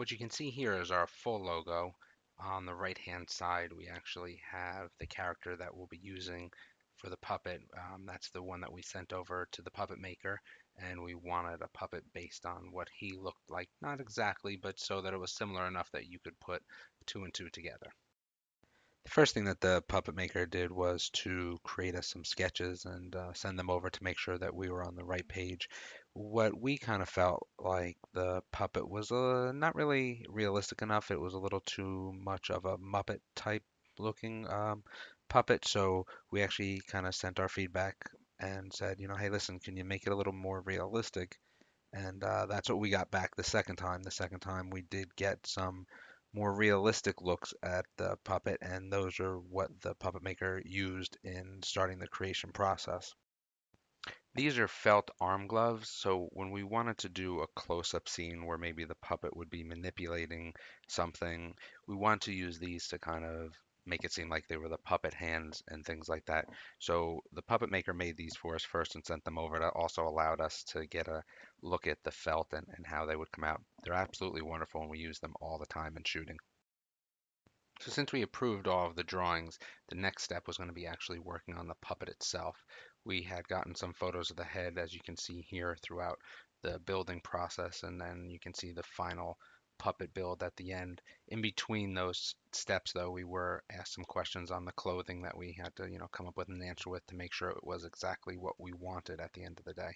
What you can see here is our full logo. On the right-hand side, we actually have the character that we'll be using for the puppet. That's the one that we sent over to the puppet maker, and we wanted a puppet based on what he looked like. Not exactly, but so that it was similar enough that you could put two and two together. The first thing that the puppet maker did was to create us some sketches and send them over to make sure that we were on the right page. What we kind of felt like the puppet was not really realistic enough. It was a little too much of a Muppet type looking puppet. So we actually kind of sent our feedback and said, hey, listen, can you make it a little more realistic? And that's what we got back the second time. The second time we did get some more realistic looks at the puppet, and those are what the puppet maker used in starting the creation process. These are felt arm gloves, so when we wanted to do a close-up scene where maybe the puppet would be manipulating something, we want to use these to kind of make it seem like they were the puppet hands and things like that. So the puppet maker made these for us first and sent them over. That also allowed us to get a look at the felt and how they would come out. They're absolutely wonderful, and we use them all the time in shooting. So since we approved all of the drawings, the next step was going to be actually working on the puppet itself. We had gotten some photos of the head, as you can see here, throughout the building process, and then you can see the final puppet build at the end. In between those steps, though, we were asked some questions on the clothing that we had to, come up with an answer with to make sure it was exactly what we wanted at the end of the day.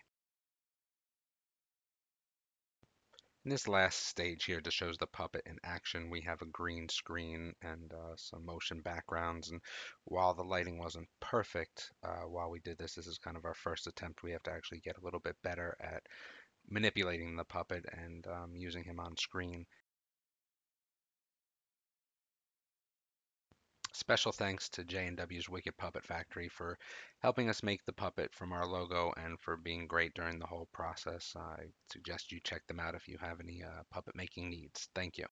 In this last stage here just shows the puppet in action. We have a green screen and some motion backgrounds. And while the lighting wasn't perfect while we did this, this is kind of our first attempt. We have to actually get a little bit better at manipulating the puppet and using him on screen. Special thanks to J&W's Wicked Puppet Factory for helping us make the puppet from our logo and for being great during the whole process. I suggest you check them out if you have any puppet making needs. Thank you.